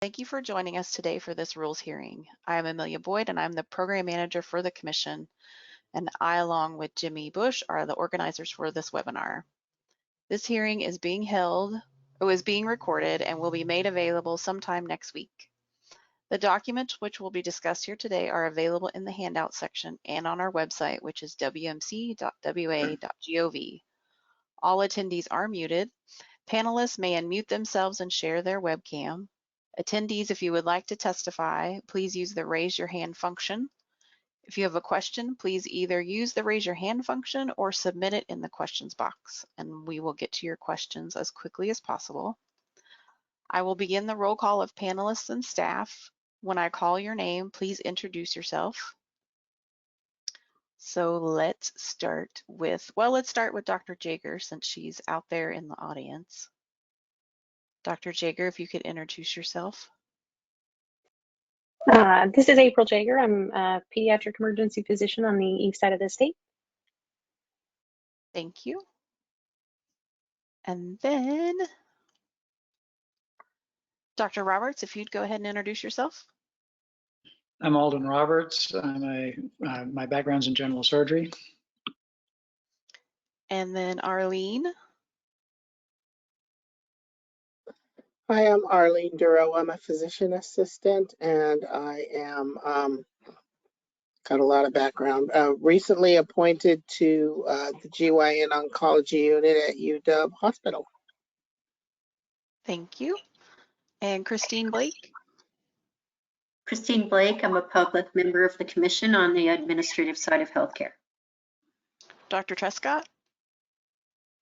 Thank you for joining us today for this rules hearing. I am Amelia Boyd and I'm the program manager for the Commission, and I, along with Jimmy Bush, are the organizers for this webinar. This hearing is being recorded and will be made available sometime next week. The documents which will be discussed here today are available in the handout section and on our website, which is wmc.wa.gov. All attendees are muted. Panelists may unmute themselves and share their webcam. Attendees, if you would like to testify, please use the raise your hand function. If you have a question, please either use the raise your hand function or submit it in the questions box, and we will get to your questions as quickly as possible. I will begin the roll call of panelists and staff. When I call your name, please introduce yourself. So let's start with Dr. Jager, since she's out there in the audience. Dr. Jager, if you could introduce yourself. This is April Jager. I'm a pediatric emergency physician on the east side of the state. Thank you. And then Dr. Roberts, if you'd go ahead and introduce yourself. I'm Alden Roberts. My background's in general surgery. And then Arlene. Hi, I'm Arlene Duro. I'm a physician assistant, and I am got a lot of background. Recently appointed to the GYN oncology unit at UW Hospital. Thank you. And Christine Blake. Christine Blake. I'm a public member of the Commission on the administrative side of healthcare. Dr. Trescott.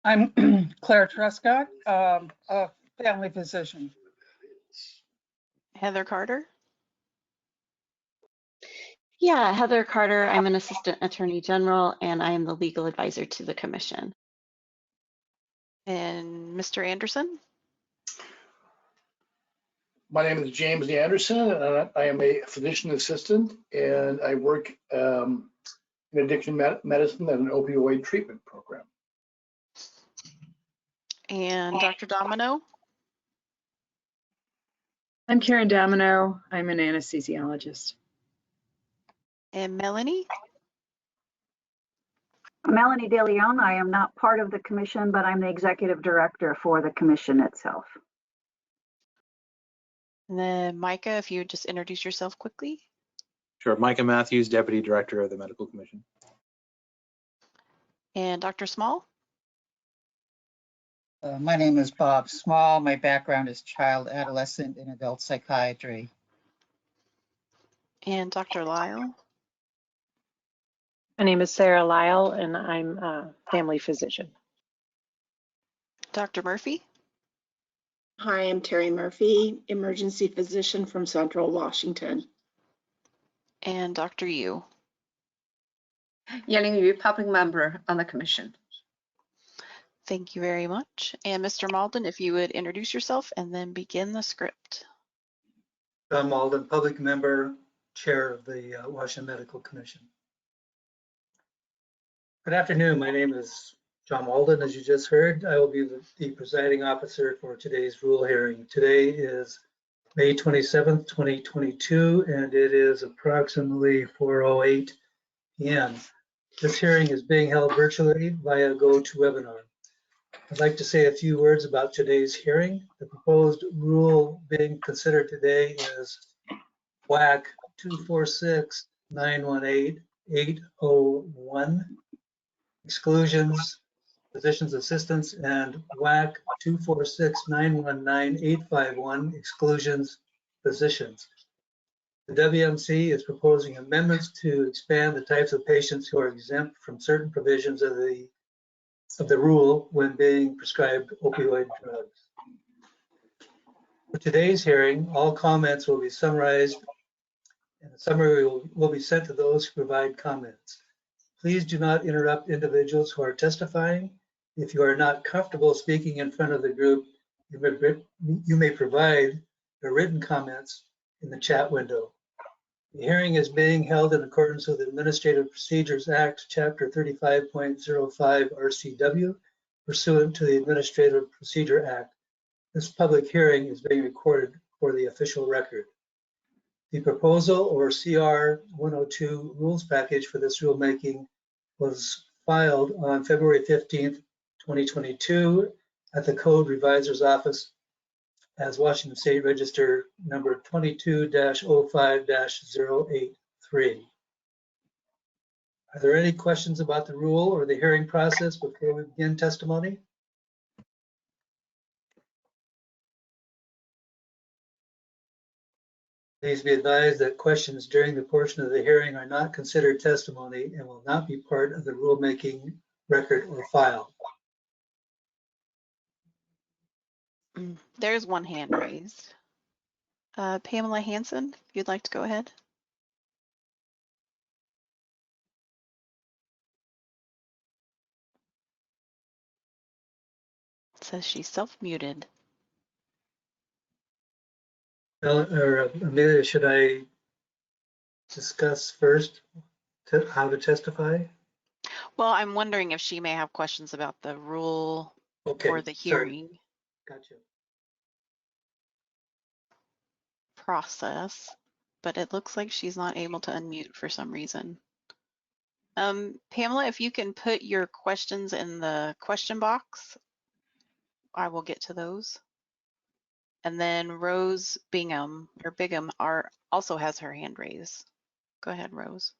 I'm Claire Trescott, a family physician. Heather Carter. Yeah, Heather Carter. I'm an assistant attorney general and I am the legal advisor to the Commission. And Mr. Anderson. My name is James Anderson, and I am a physician assistant, and I work in addiction medicine and an opioid treatment program. And Dr. Domino. I'm Karen Domino. I'm an anesthesiologist. And Melanie. Melanie De Leon. I am not part of the commission, but I'm the executive director for the commission itself. And then Micah, if you would just introduce yourself quickly. Sure, Micah Matthews, Deputy Director of the Medical Commission. And Dr. Small. My name is Bob Small. My background is child, adolescent, and adult psychiatry. And Dr. Lyle. My name is Sarah Lyle, and I'm a family physician. Dr. Murphy. Hi, I'm Terry Murphy, emergency physician from Central Washington. And Dr. Yu. Yeling Yu, public member on the commission. Thank you very much. And Mr. Malden, if you would introduce yourself and then begin the script. John Malden, public member, chair of the Washington Medical Commission. Good afternoon. My name is John Malden, as you just heard. I will be the presiding officer for today's rule hearing. Today is May 27th, 2022, and it is approximately 4:08 p.m. This hearing is being held virtually via GoToWebinar. I'd like to say a few words about today's hearing. The proposed rule being considered today is WAC 246-918-801, exclusions, physician's assistants, and WAC 246-919-851, exclusions, physicians. The WMC is proposing amendments to expand the types of patients who are exempt from certain provisions of the rule when being prescribed opioid drugs. For today's hearing, all comments will be summarized and the summary will be sent to those who provide comments. Please do not interrupt individuals who are testifying. If you are not comfortable speaking in front of the group, you may provide your written comments in the chat window. The hearing is being held in accordance with the Administrative Procedures Act, Chapter 35.05 RCW, pursuant to the Administrative Procedure Act. This public hearing is being recorded for for the official record. The proposal, or CR 102 rules package for this rulemaking, was filed on February 15th, 2022 at the Code Revisor's Office as Washington State Register number 22-05-083. Are there any questions about the rule or the hearing process before we begin testimony? Please be advised that questions during the portion of the hearing are not considered testimony and will not be part of the rulemaking record or file. There's one hand raised. Pamela Hanson, if you'd like to go ahead. It says she's self-muted. Amelia, should I discuss first how to testify? Well, I'm wondering if she may have questions about the rule or the hearing Gotcha. process, but it looks like she's not able to unmute for some reason. Pamela, if you can put your questions in the question box, I will get to those. And then Rose Bingham also has her hand raised. Go ahead, Rose.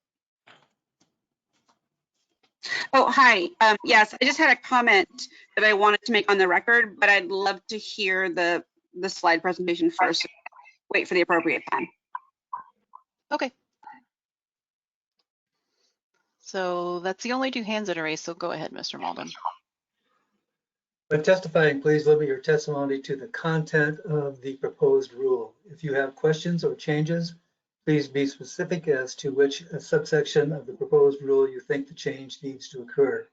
Oh, hi. Yes, I just had a comment that I wanted to make on the record, but I'd love to hear the slide presentation first. Wait for the appropriate time. Okay. So that's the only two hands that are raised, so go ahead, Mr. Malden. When testifying, please limit your testimony to the content of the proposed rule. If you have questions or changes, please be specific as to which subsection of the proposed rule you think the change needs to occur.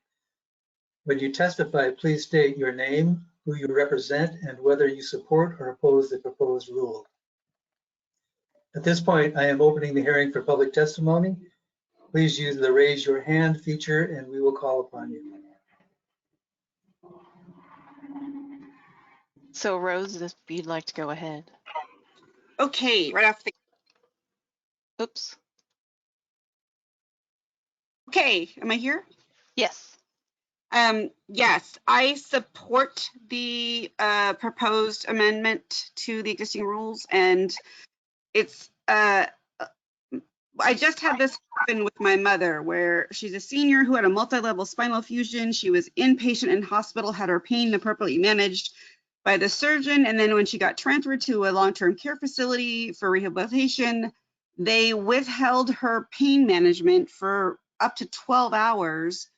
When you testify, please state your name, who you represent, and whether you support or oppose the proposed rule. At this point, I am opening the hearing for public testimony. Please use the raise your hand feature and we will call upon you. So Rose, if you'd like to go ahead. Okay, right off the. Oops. Okay, am I here? Yes. Yes, I support the proposed amendment to the existing rules, and it's I just had this happen with my mother, where she's a senior who had a multi-level spinal fusion. She was inpatient in hospital, had her pain appropriately managed by the surgeon, and then when she got transferred to a long-term care facility for rehabilitation, they withheld her pain management for up to 12 hours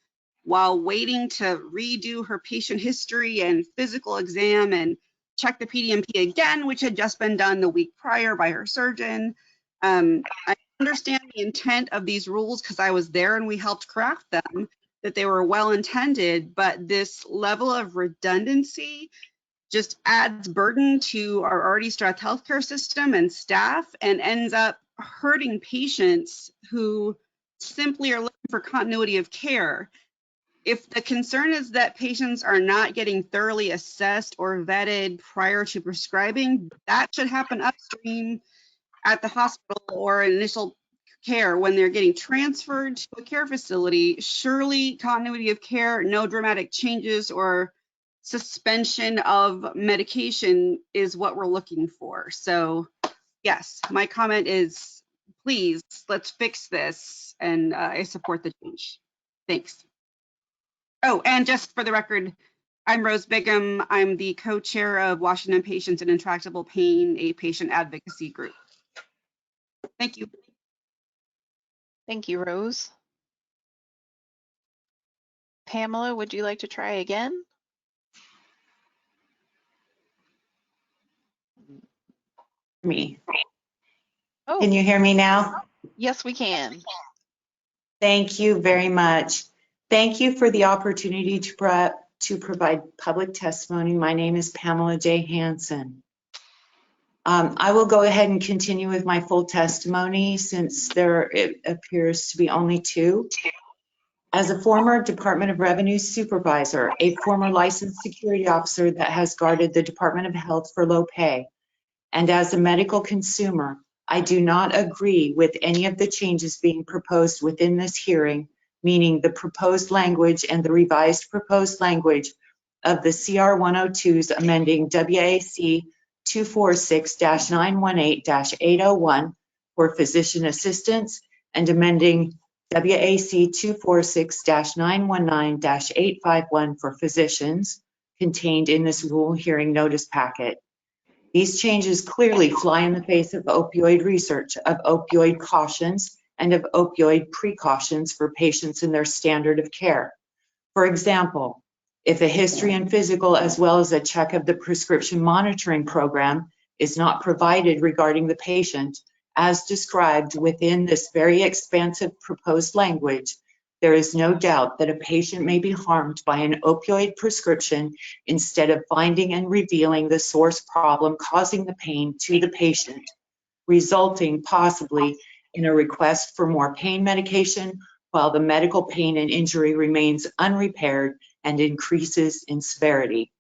while waiting to redo her patient history and physical exam and check the PDMP again, which had just been done the week prior by her surgeon. I understand the intent of these rules because I was there and we helped craft them, that they were well intended, but this level of redundancy just adds burden to our already stressed healthcare system and staff and ends up hurting patients who simply are looking for continuity of care. If the concern is that patients are not getting thoroughly assessed or vetted prior to prescribing, that should happen upstream at the hospital or initial care when they're getting transferred to a care facility. Surely continuity of care, no dramatic changes or suspension of medication is what we're looking for. So yes, my comment is, please, let's fix this, and I support the change. Thanks. Oh, and just for the record, I'm Rose Bingham. I'm the co-chair of Washington Patients in Intractable Pain, a patient advocacy group. Thank you. Thank you, Rose. Pamela, would you like to try again? Me. Oh. Can you hear me now? Yes, we can. Thank you very much. Thank you for the opportunity to provide public testimony. My name is Pamela J. Hanson. I will go ahead and continue with my full testimony since it appears to be only two. As a former Department of Revenue supervisor, a former licensed security officer that has guarded the Department of Health for low pay, And as a medical consumer, I do not agree with any of the changes being proposed within this hearing, meaning the proposed language and the revised proposed language of the CR 102's amending WAC 246-918-801 for physician assistants and amending WAC 246-919-851 for physicians contained in this rule hearing notice packet. These changes clearly fly in the face of opioid research, of opioid cautions, and of opioid precautions for patients in their standard of care. For example, if a history and physical as well as a check of the prescription monitoring program is not provided regarding the patient, as described within this very expansive proposed language, there is no doubt that a patient may be harmed by an opioid prescription instead of finding and revealing the source problem causing the pain to the patient, resulting possibly in a request for more pain medication while the medical pain and injury remains unrepaired and increases in severity.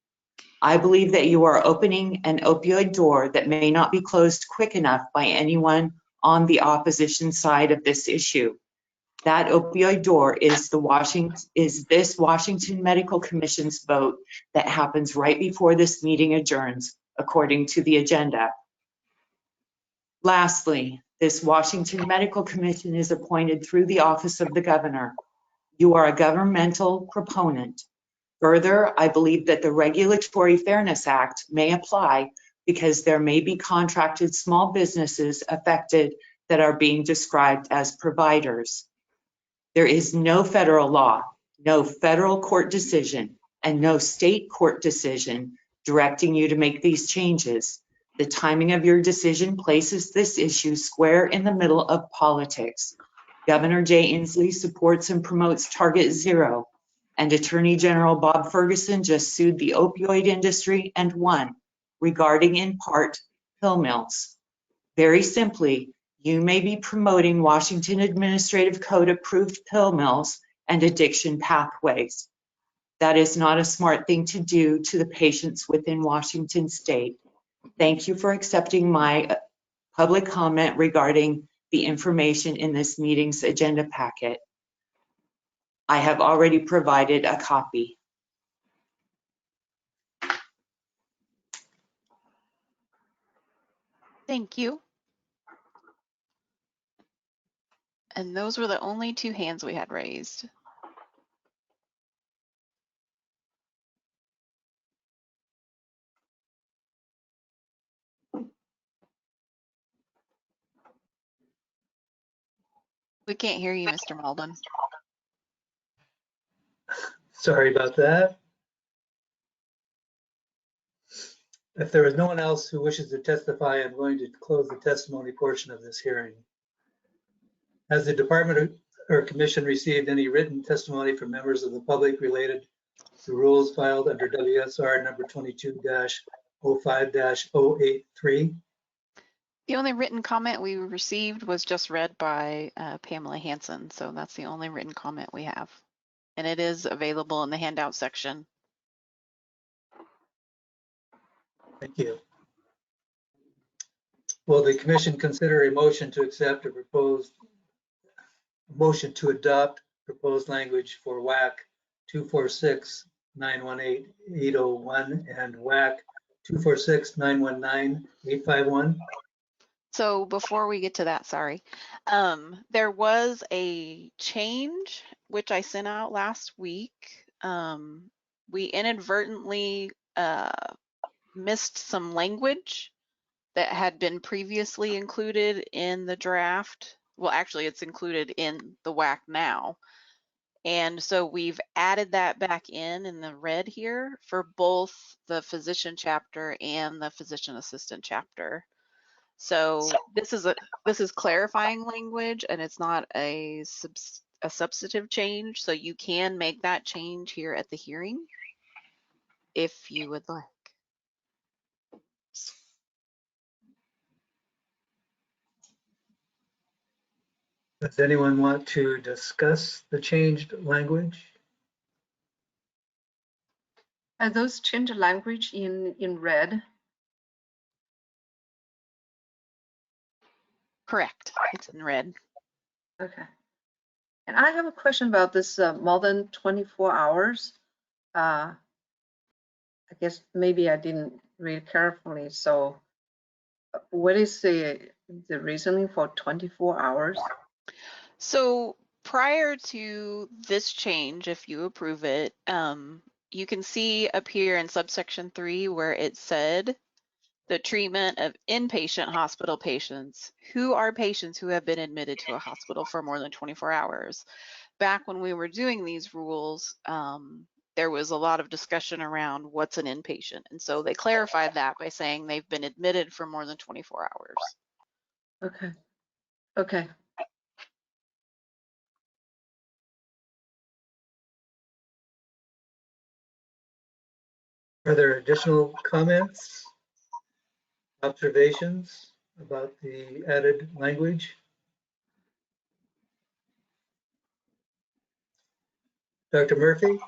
I believe that you are opening an opioid door that may not be closed quick enough by anyone on the opposition side of this issue. That opioid door is this Washington Medical Commission's vote that happens right before this meeting adjourns, according to the agenda. Lastly, this Washington Medical Commission is appointed through the office of the governor. You are a governmental proponent. Further, I believe that the Regulatory Fairness Act may apply because there may be contracted small businesses affected that are being described as providers. There is no federal law, no federal court decision, and no state court decision directing you to make these changes. The timing of your decision places this issue square in the middle of politics. Governor Jay Inslee supports and promotes Target Zero, and Attorney General Bob Ferguson just sued the opioid industry and won, regarding in part pill mills. Very simply, you may be promoting Washington Administrative Code approved pill mills and addiction pathways. That is not a smart thing to do to the patients within Washington state. Thank you for accepting my public comment regarding the information in this meeting's agenda packet. I have already provided a copy. Thank you. And those were the only two hands we had raised. We can't hear you, Mr. Malden. Sorry about that. If there is no one else who wishes to testify, I'm going to close the testimony portion of this hearing. Has the department or commission received any written testimony from members of the public related to rules filed under WSR number 22-05-083? The only written comment we received was just read by Pamela Hansen, so that's the only written comment we have. And it is available in the handout section. Thank you. Will the commission consider a motion to accept a motion to adopt proposed language for WAC 246-918-801 and WAC 246-919-851? So before we get to that, sorry, there was a change which I sent out last week. We inadvertently missed some language that had been previously included in the draft. Well, actually, it's included in the WAC now. And so we've added that back in the red here for both the physician chapter and the physician assistant chapter. So this is clarifying language, and it's not a substantive change. So you can make that change here at the hearing if you would like. Does anyone want to discuss the changed language? Are those changed language in red? Correct. It's in red. Okay. And I have a question about this more than 24 hours. I guess maybe I didn't read carefully. So what is the reasoning for 24 hours? So prior to this change, if you approve it, you can see up here in subsection 3 where it said the treatment of inpatient hospital patients. Who are patients who have been admitted to a hospital for more than 24 hours? Back when we were doing these rules, there was a lot of discussion around what's an inpatient. And so they clarified that by saying they've been admitted for more than 24 hours. Okay. Okay. Are there additional comments, observations about the added language? Dr. Murphy?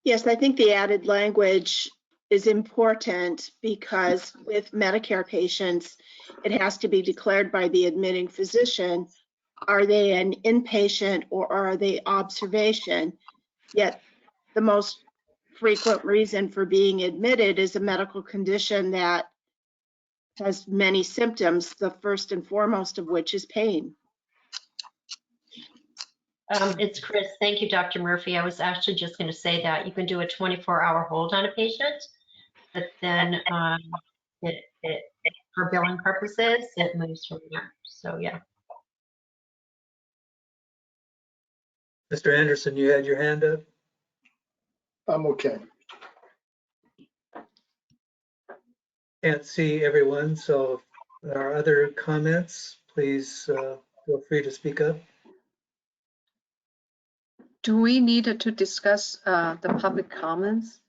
Yes, I think the added language is important because with Medicare patients, it has to be declared by the admitting physician. Are they an inpatient or are they observation? Yet the most frequent reason for being admitted is a medical condition that has many symptoms, the first and foremost of which is pain. It's Chris. Thank you, Dr. Murphy. I was actually just going to say that you can do a 24-hour hold on a patient, but then for billing purposes, it moves from there. So yeah. Mr. Anderson, you had your hand up? I'm okay. Can't see everyone, so if there are other comments, please feel free to speak up. Do we need to discuss the public comments?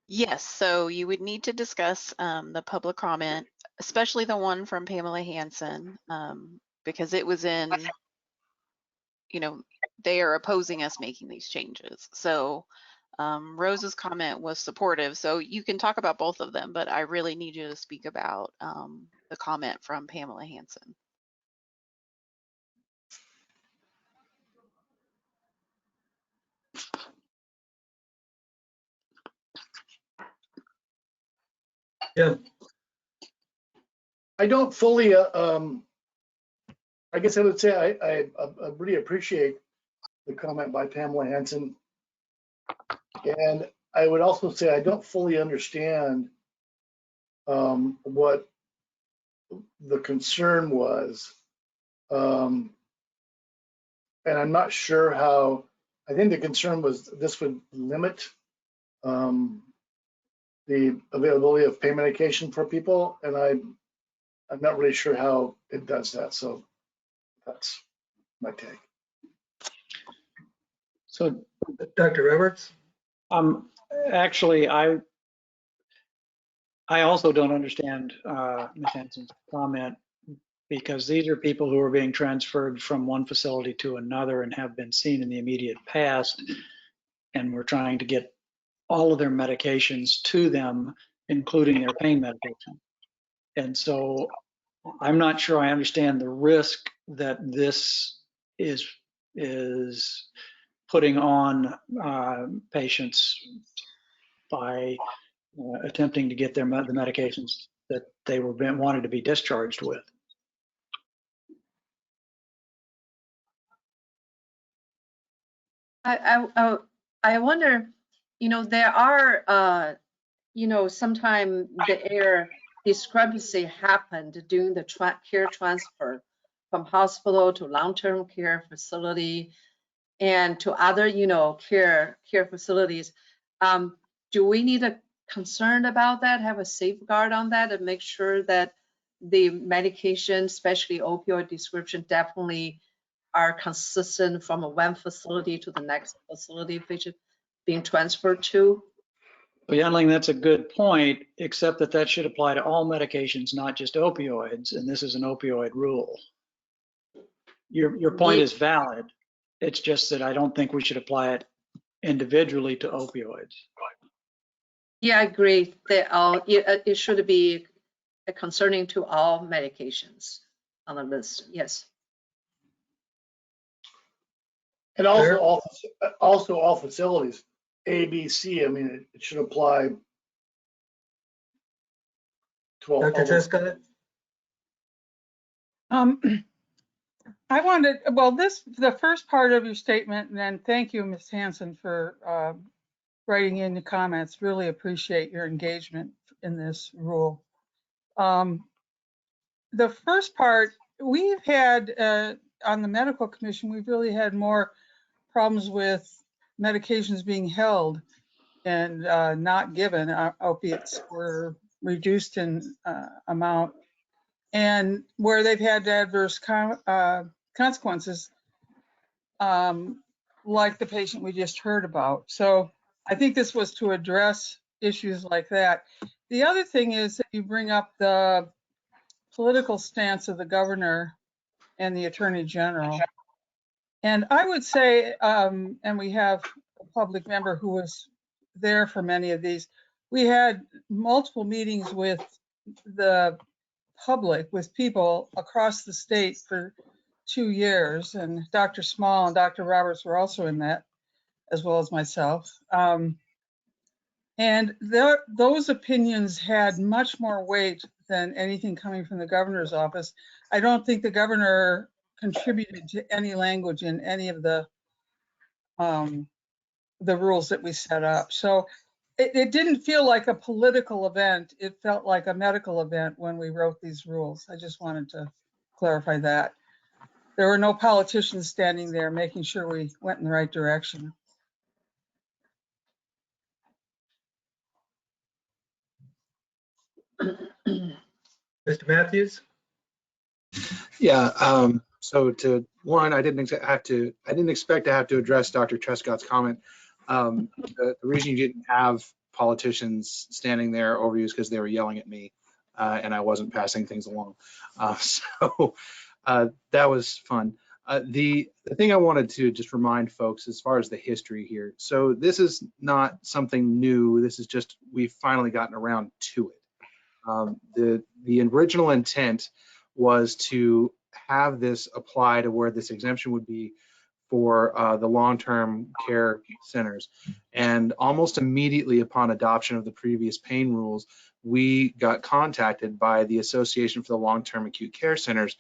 Yes, so you would need to discuss the public comment, especially the one from Pamela Hansen, because it was in, they are opposing us making these changes. So Rose's comment was supportive, so you can talk about both of them, but I really need you to speak about the comment from Pamela Hansen. Yeah. I don't fully, I guess I would say I really appreciate the comment by Pamela Hansen. And I would also say I don't fully understand what the concern was. And I'm not sure how, I think the concern was this would limit the availability of pain medication for people. And I'm not really sure how it does that. So that's my take. So, Dr. Roberts? Actually, I also don't understand Ms. Hansen's comment, because these are people who are being transferred from one facility to another and have been seen in the immediate past, and we're trying to get all of their medications to them, including their pain medication. And so I'm not sure I understand the risk that this is putting on patients by attempting to get the medications that they were wanted to be discharged with. I wonder, there are, sometimes the air discrepancy happened during the care transfer from hospital to long-term care facility and to other, care facilities. Do we need a concern about that, have a safeguard on that, and make sure that the medication, especially opioid prescription, definitely are consistent from one facility to the next facility patient being transferred to? Well, Yanling, that's a good point, except that should apply to all medications, not just opioids, and this is an opioid rule. Your point is valid. It's just that I don't think we should apply it individually to opioids. Yeah, I agree. It should be concerning to all medications on the list. Yes. And also all facilities, A, B, C. I mean, it should apply to all. Dr. Trescott? I wanted, well, the first part of your statement, and then thank you, Ms. Hanson, for writing in the comments. Really appreciate your engagement in this rule. The first part, we've had, on the medical commission, we've really had more problems with medications being held and not given. Opiates were reduced in amount, and where they've had adverse consequences, like the patient we just heard about. So I think this was to address issues like that. The other thing is that you bring up the political stance of the governor and the attorney general. And I would say, and we have a public member who was there for many of these, we had multiple meetings with the public, with people across the state for 2 years, and Dr. Small and Dr. Roberts were also in that, as well as myself. And those opinions had much more weight than anything coming from the governor's office. I don't think the governor contributed to any language in any of the rules that we set up. So it didn't feel like a political event. It felt like a medical event when we wrote these rules. I just wanted to clarify that. There were no politicians standing there making sure we went in the right direction. Mr. Matthews? Yeah. So to one, I didn't expect to have to address Dr. Trescott's comment. The reason you didn't have politicians standing there over you is because they were yelling at me, and I wasn't passing things along. So that was fun. The thing I wanted to just remind folks as far as the history here. So this is not something new. This is just we've finally gotten around to it. The original intent was to have this apply to where this exemption would be for the long-term care centers. And almost immediately upon adoption of the previous pain rules, we got contacted by the Association for the Long-Term Acute Care Centers,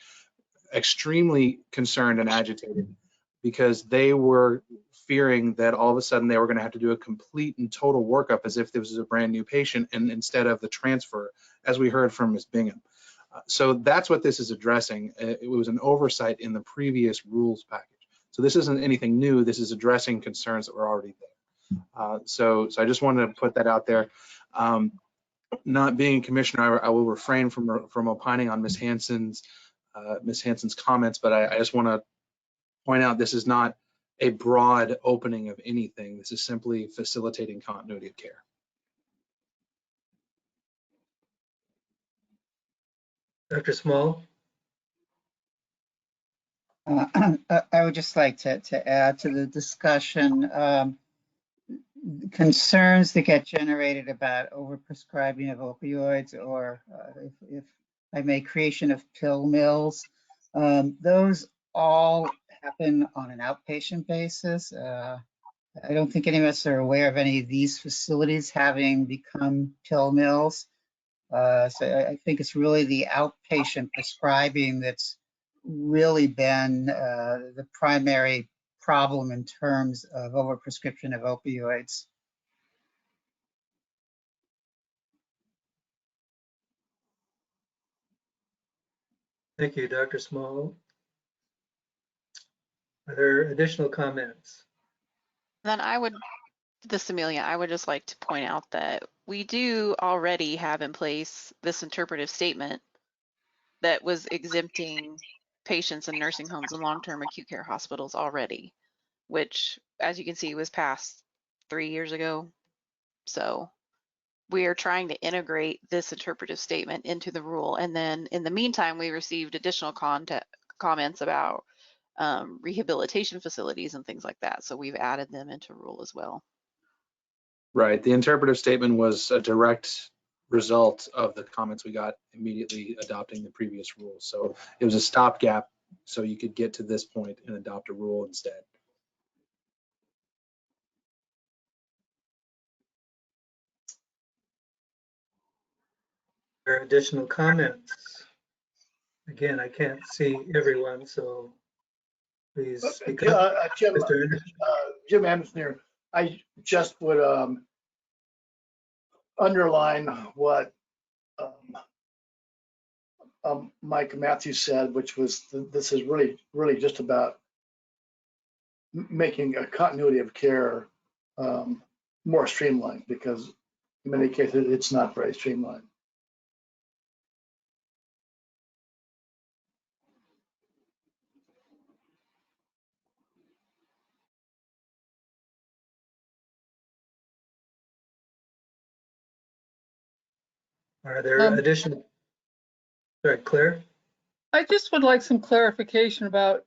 extremely concerned and agitated because they were fearing that all of a sudden they were going to have to do a complete and total workup as if this was a brand new patient, and instead of the transfer, as we heard from Ms. Bingham. So that's what this is addressing. It was an oversight in the previous rules package. So this isn't anything new. This is addressing concerns that were already there. So I just wanted to put that out there. Not being commissioner, I will refrain from opining on Ms. Hanson's comments, but I just want to point out this is not a broad opening of anything. This is simply facilitating continuity of care. Dr. Small? I would just like to add to the discussion concerns that get generated about overprescribing of opioids, or if I may, creation of pill mills. Those all happen on an outpatient basis. I don't think any of us are aware of any of these facilities having become pill mills. So I think it's really the outpatient prescribing that's really been the primary problem in terms of overprescription of opioids. Thank you, Dr. Small. Are there additional comments? Then I would just like to point out that we do already have in place this interpretive statement that was exempting patients in nursing homes and long-term acute care hospitals already, which, as you can see, was passed 3 years ago. So we are trying to integrate this interpretive statement into the rule. And then in the meantime, we received additional comments about rehabilitation facilities and things like that. So we've added them into rule as well. Right. The interpretive statement was a direct result of the comments we got immediately adopting the previous rule. So it was a stopgap so you could get to this point and adopt a rule instead. Are there additional comments? Again, I can't see everyone, so please speak up. Mr. Anderson. Jim Anderson here. I just would underline what Mike Matthews said, which was this is really just about making a continuity of care more streamlined, because in many cases it's not very streamlined. Are there additional? Sorry, Claire? I just would like some clarification about,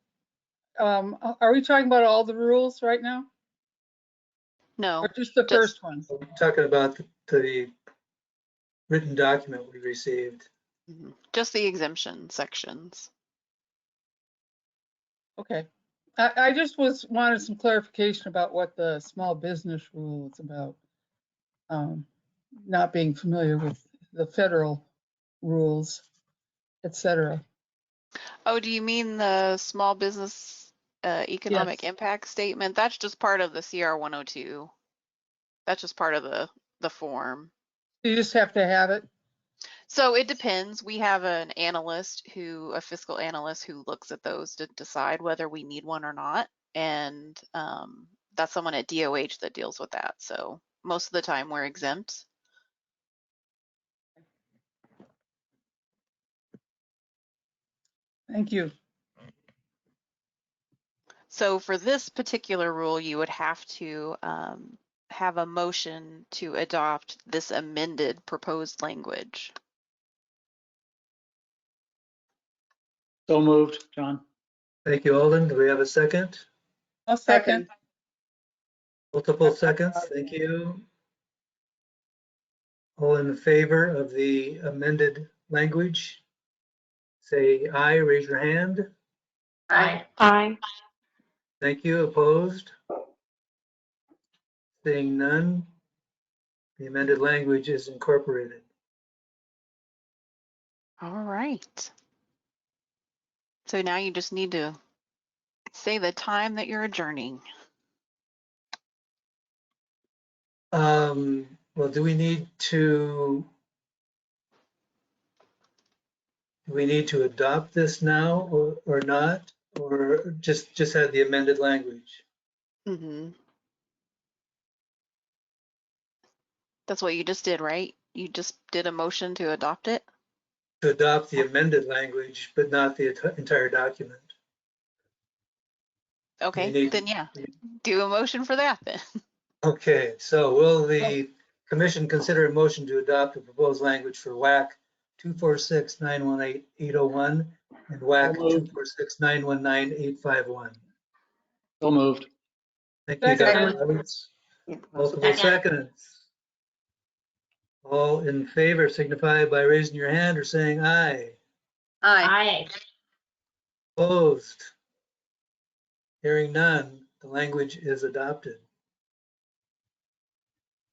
are we talking about all the rules right now? No. Or just the first one? I'm talking about the written document we received. Just the exemption sections. Okay. I just wanted some clarification about what the small business rule is about. Not being familiar with the federal rules, et cetera. Oh, do you mean the small business economic Yes. impact statement? That's just part of the CR 102. That's just part of the form. You just have to have it? So it depends. We have an analyst a fiscal analyst who looks at those to decide whether we need one or not. And that's someone at DOH that deals with that. So most of the time we're exempt. Thank you. So for this particular rule, you would have to have a motion to adopt this amended proposed language. So moved, John. Thank you, Alden. Do we have a second? I'll second. Multiple seconds. Thank you. All in favor of the amended language, say aye, raise your hand. Aye. Aye. Thank you. Opposed? Seeing none, the amended language is incorporated. All right. So now you just need to say the time that you're adjourning. Well, do we need to adopt this now or not, or just have the amended language? That's what you just did, right? You just did a motion to adopt it? To adopt the amended language, but not the entire document. Okay, then yeah, do a motion for that then. Okay, so will the commission consider a motion to adopt the proposed language for WAC 246918801 and WAC 246919851? So moved. Thank you, Second. Dr. Roberts. Multiple seconds. All in favor signify by raising your hand or saying aye. Aye. Opposed? Hearing none, the language is adopted.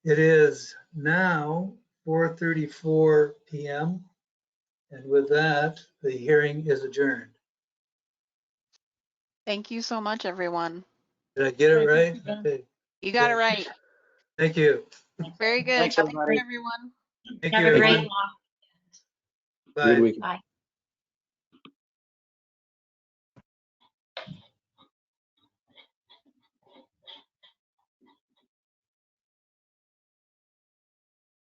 It is now 4:34 p.m. And with that, the hearing is adjourned. Thank you so much, everyone. Did I get it right? Okay. You got it right. Thank you. Very good. Thanks, Thank you, everybody. everyone. Thank Have you, a great everyone. long Bye. Good weekend. Bye.